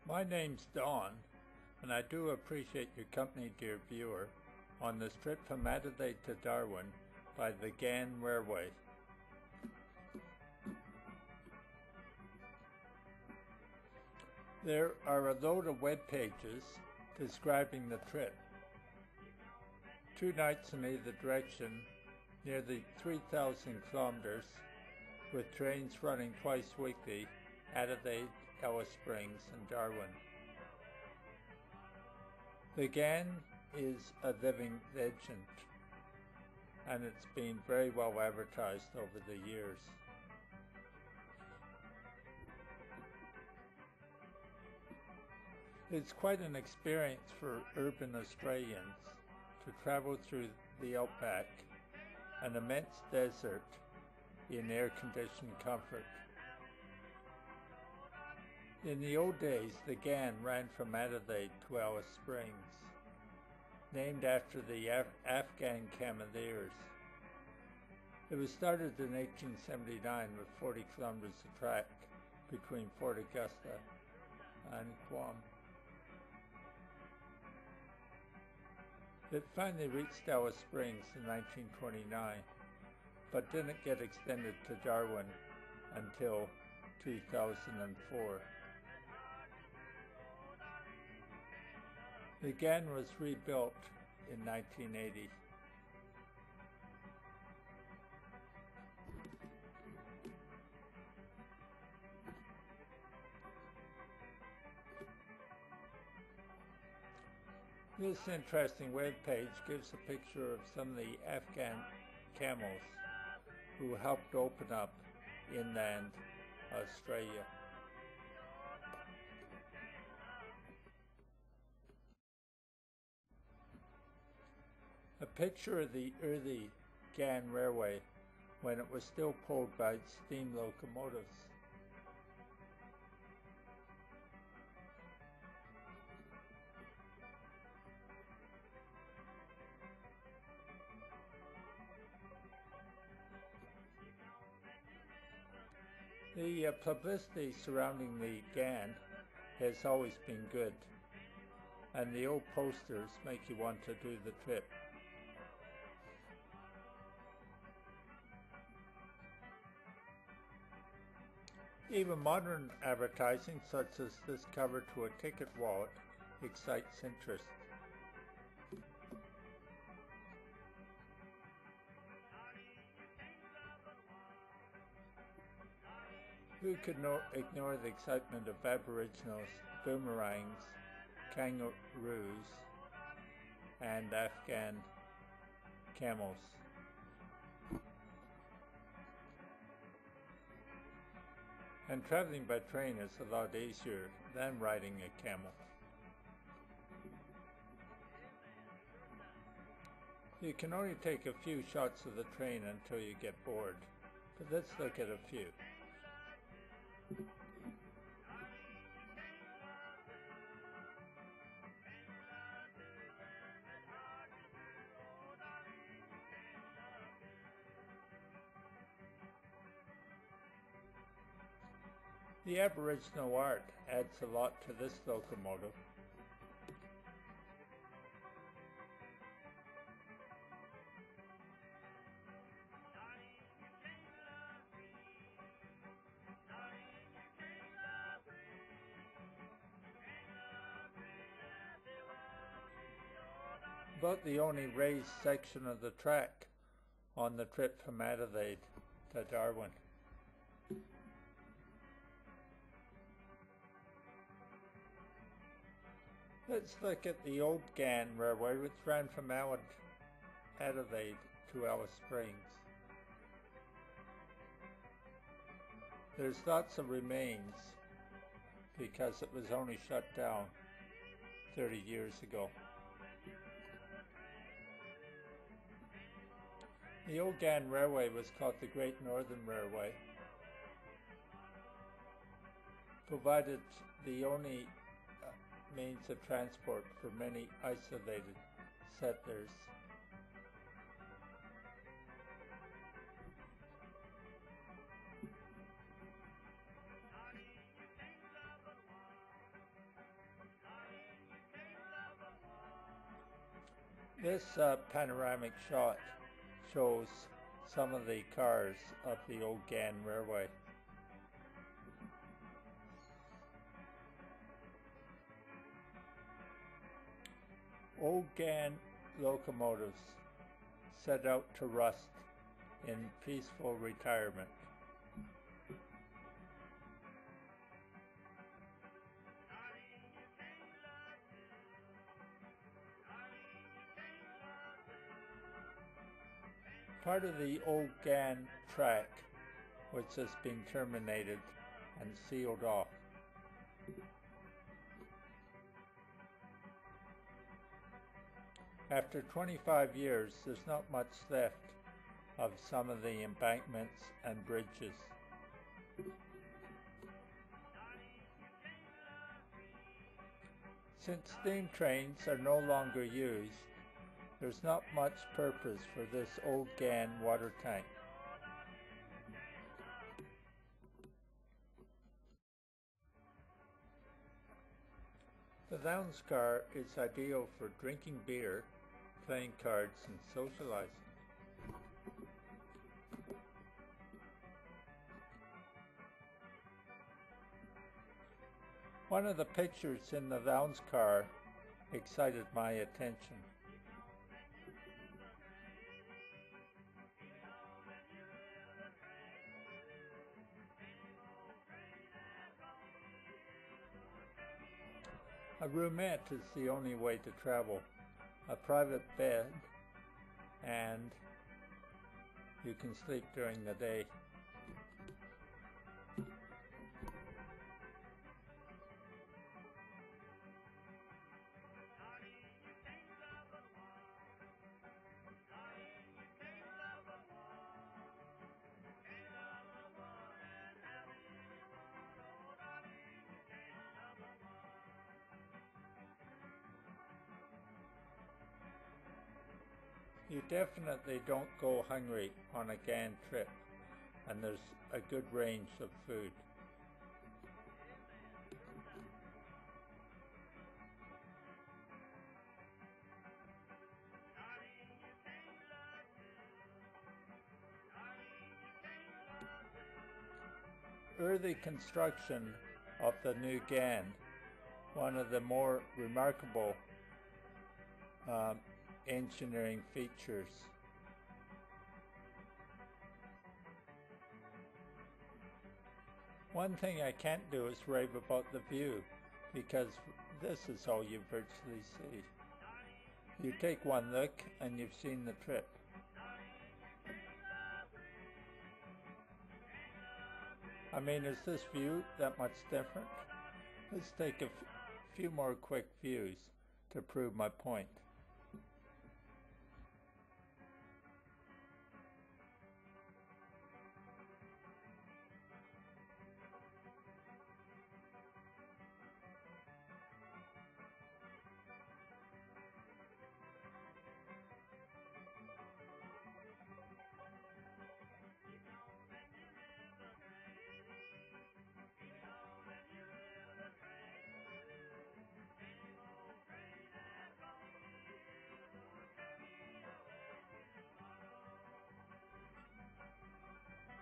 My name's Don, and I do appreciate your company, dear viewer, on this trip from Adelaide to Darwin by the Ghan Railway. There are a load of web pages describing the trip. 2 nights in either direction, nearly 3,000 kilometers, with trains running twice weekly, Adelaide, Alice Springs and Darwin. The Ghan is a living legend, and it's been very well advertised over the years. It's quite an experience for urban Australians to travel through the outback, an immense desert, in air-conditioned comfort. In the old days, the Ghan ran from Adelaide to Alice Springs, named after the Afghan Cavaliers. It was started in 1879 with 40 kilometers of track between Fort Augusta and Guam. It finally reached Alice Springs in 1929, but didn't get extended to Darwin until 2004. The Ghan was rebuilt in 1980. This interesting web page gives a picture of some of the Afghan camels who helped open up inland Australia. A picture of the early Ghan Railway when it was still pulled by steam locomotives. The publicity surrounding the Ghan has always been good, and the old posters make you want to do the trip. Even modern advertising, such as this cover to a ticket wallet, excites interest. Who could ignore the excitement of Aboriginals, boomerangs, kangaroos, and Afghan camels? And traveling by train is a lot easier than riding a camel. You can only take a few shots of the train until you get bored, but let's look at a few. The Aboriginal art adds a lot to this locomotive. About the only raised section of the track on the trip from Adelaide to Darwin. Let's look at the old Ghan Railway, which ran from Adelaide to Alice Springs. There's lots of remains because it was only shut down 30 years ago. The old Ghan Railway was called the Great Northern Railway, provided the only means of transport for many isolated settlers. This panoramic shot shows some of the cars of the old Ghan Railway. Old Ghan locomotives set out to rust in peaceful retirement. Part of the old Ghan track, which has been terminated and sealed off. After 25 years, there's not much left of some of the embankments and bridges. Since steam trains are no longer used, there's not much purpose for this old Ghan water tank. The lounge car is ideal for drinking beer, playing cards, and socializing. One of the pictures in the lounge car excited my attention. A roomette is the only way to travel. A private bed, and you can sleep during the day. You definitely don't go hungry on a Ghan trip, and there's a good range of food. Early construction of the new Ghan, one of the more remarkable engineering features. One thing I can't do is rave about the view, because this is all you virtually see. You take one look and you've seen the trip. I mean, is this view that much different? Let's take a few more quick views to prove my point.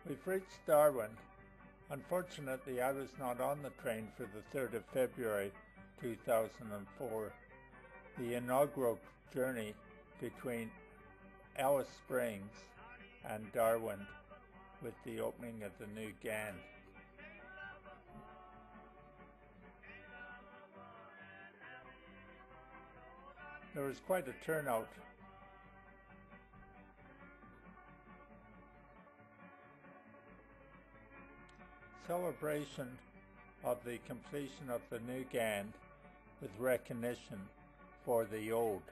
We've reached Darwin. Unfortunately, I was not on the train for the 3rd of February 2004, the inaugural journey between Alice Springs and Darwin with the opening of the new Ghan. There was quite a turnout. Celebration of the completion of the new Ghan with recognition for the old.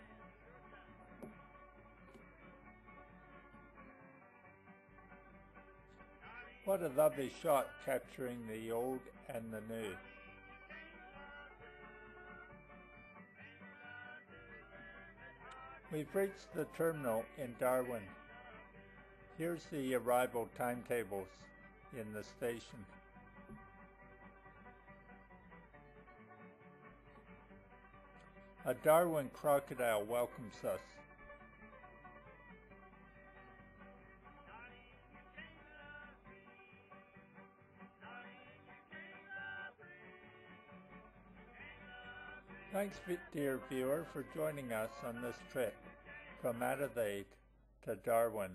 What a lovely shot capturing the old and the new. We've reached the terminal in Darwin. Here's the arrival timetables in the station. A Darwin crocodile welcomes us. Thanks, dear viewer, for joining us on this trip from Adelaide to Darwin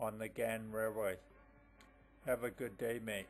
on the Ghan Railway. Have a good day, mate.